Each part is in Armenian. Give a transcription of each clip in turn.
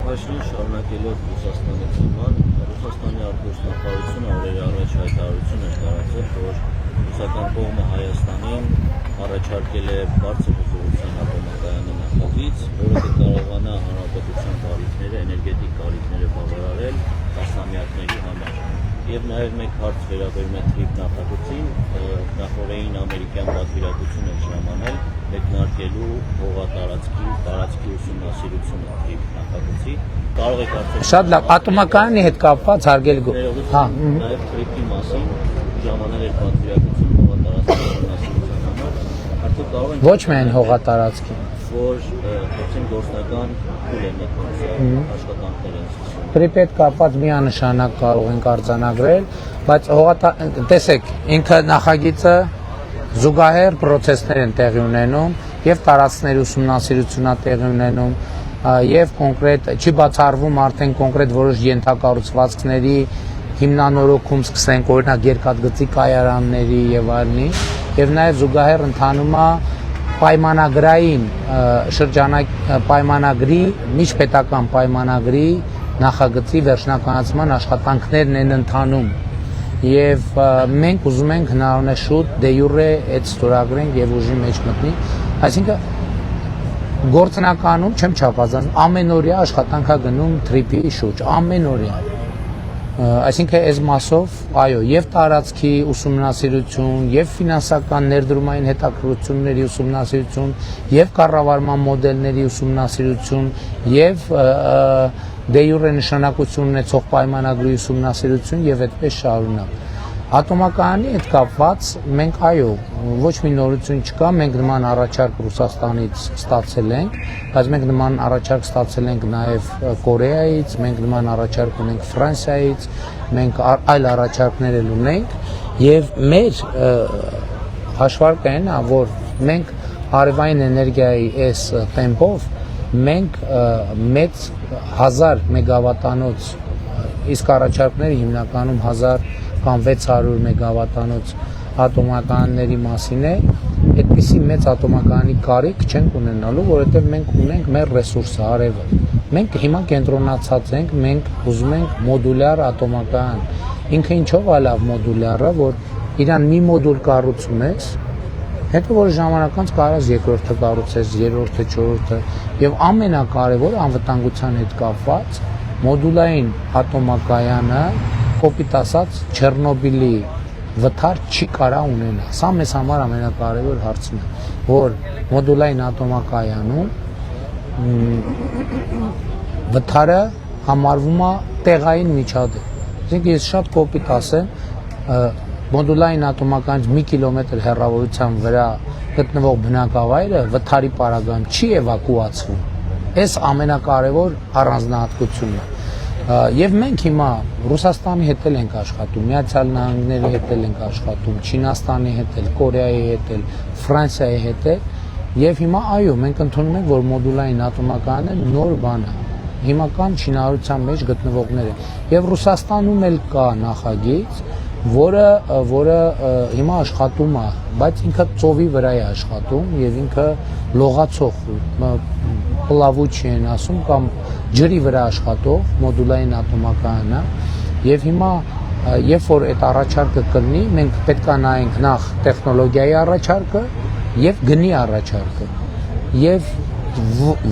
Նախաշրին շարունակելով Ռուսաստանի թեման, Ռուսաստանի արտգործնախարարությունը օրերի առաջ հայտարարություն էր տարածել, որ ռուսական կողմը Հայաստանին առաջարկել է բարձր հզորության ատոմակայանի նախագիծ, որը կկարողանա հանրապետության կարիքները, էներգետիկ կարիքները բավարարել տասնամյակների համար։ Եվ նաև մեկ հարց վերաբերում է TRIP նախագծին, նախորդին ամերիկյան պատվիրակություն է ժամանել մեկնարկելու հողատարածքի ուսումնասիրությունը TRIP նախագծի։ Կարող եք արդյոք Շատ լավ, ատոմակայանի հետ կապված հարգելի նաև TRIP-ի մասին ժամանել էր պատվիրակություն հողատարածքի ուսումնասիրության համար, արդյոք կարող ենք ոչ միայն հողատարածքի, որ գործնական փուլ է մտնում աշխատանքներ են սկսում։ Պրիպետ կապված միանշանակ կարող ենք արձանագրել, բայց տեսեք, ինքը նախագիծը զուգահեռ պրոցեսներ են տեղի ունենում եւ տարածքների ուսումնասիրությունա տեղի ունենում եւ կոնկրետ չի բացառվում արդեն կոնկրետ որոշ ենթակառուցվածքների հիմնանորոգում սկսենք օրինակ երկաթգծի կայարանների եւ այլնի եւ նաեւ զուգահեռ ընթանում է պայմանագրային պայմանագրի միջպետական պայմանագրի նախագծի վերջնականացման աշխատանքներն են ընթանում եւ մենք ուզում ենք հնարավորինս շուտ դե յուրե այդ ստորագրենք եւ ուժի մեջ մտնի, այսինքն գործնականում չեմ չափազանցնում ամենօրյա աշխատանքա գնում TRIP-ի շուրջ ամենօրյա, այսինքն այս մասով այո եւ տարածքի ուսումնասիրություն եւ ֆինանսական ներդրումային հետաքրքրությունների ուսումնասիրություն եւ կառավարման մոդելների ուսումնասիրություն եւ դե յուրե նշանակություն ունեցող պայմանագրի ուսումնասիրություն եւ այդպես շարունակ։ Ատոմակայանի հետ կապված մենք այո, ոչ մի նորություն չկա, մենք նման առաջարկ Ռուսաստանից ստացել ենք, բայց մենք նման առաջարկ ստացել ենք նաեւ Կորեայից, մենք նման առաջարկ ունենք Ֆրանսիայից, մենք այլ առաջարկներ էլ ունենք եւ մեր հաշվարկը այն է, որ մենք արևային էներգիայի այս տեմպով մենք մեծ 1000 մեգավատանոց, իսկ առաջարկները հիմնականում 1000 կամ 600 մեգավատանոց ատոմակայանների մասին է, այդպիսի մեծ ատոմակայանի կարիք չենք ունենալու, որովհետև մենք ունենք մեր ռեսուրսը արևը։ Մենք հիմա կենտրոնացած ենք, մենք ուզում ենք մոդուլյար ատոմակայան։ Ինքը ինչով է լավ մոդուլյարը, որ իրան մի մոդուլ կառուցում ես, հետո որ ժամանակ անց կարաս երկրորդը կառուցես, երրորդը, չորրորդը, եւ ամենակարևորը անվտանգության հետ կապված մոդուլային ատոմակայանը կոպիտ ասած Չեռնոբիլի վթար չի կարա ունենա։ Սա մեզ համար ամենակարևոր հարցն է, որ մոդուլային ատոմակայանում վթարը համարվում է տեղային միջադեպ։ Այսինքն ես շատ կոպիտ ասեմ, մոդուլային ատոմակայանից մի կիլոմետր հեռավորության վրա գտնվող բնակավայրը վթարի պարագայում չի էվակուացվում։ Այս ամենակարևոր առանձնահատկությունն է։ Եվ մենք հիմա Ռուսաստանի հետ ենք աշխատում, Միացյալ Նահանգների հետ ենք աշխատում, Չինաստանի հետ, Կորեայի հետ, Ֆրանսիայի հետ, եւ հիմա այո, մենք ընդունում ենք, որ մոդուլային ատոմակայանը նոր բան է, հիմական շինարարության մեջ գտնվողները, եւ Ռուսաստանում էլ կա նախագիծ, որը հիմա աշխատում է, բայց ինքը ծովի վրա է աշխատում եւ ինքը լողացող պլավուչի են ասում կամ ջրի վրա աշխատող մոդուլային ատոմակայանը եւ հիմա երբ որ այդ առաջարկը կլինի, մենք պետք է նայենք նախ տեխնոլոգիայի առաջարկը եւ գնի առաջարկը եւ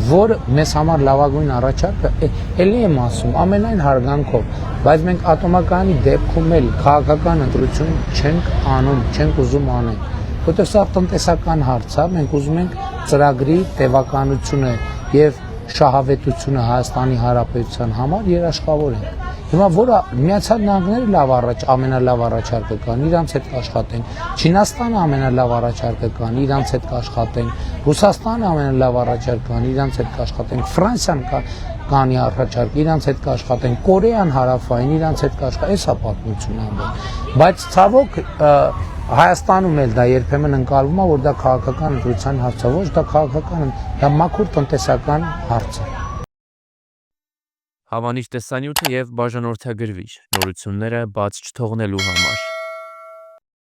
որ մեզ համար լավագույն առաջարկը էլի եմ ասում ամենայն հարգանքով, բայց մենք ատոմակայանի դեպքում էլ քաղաքական ընտրություն չենք անում, չենք ուզում անենք, որտեղ սա տնտեսական հարց է, մենք ուզում ենք ծրագրի տևականությունը եւ շահավետությունը Հայաստանի Հանրապետության համար երաշխավորենք։ Հիմա որը Միացյալ Նահանգները լավ ամենալավ առաջարկը կան, իրանց հետ կաշխատենք, Չինաստանը ամենալավ առաջարկը կան, իրանց հետ կաշխատենք, Ռուսաստանը ամենալավ առաջարկը կան, իրանց հետ կաշխատենք, Ֆրանսիան կանի առաջարկ, իրանց հետ կաշխատենք, Կորեան հարավային, իրանց հետ կաշխատենք, այս է պատմությունը ամեն։ Բայց ցավոք Հայաստանում էլ դա երբեմն ընկալվում է, որ դա քաղաքական ընտրության հարց է, ոչ դա քաղաքական, դա մաքուր տնտեսական հարց է։ Հավանիչ տեսանյութը եւ բաժանորդագրվիչ նորությունները բաց չթողնելու համար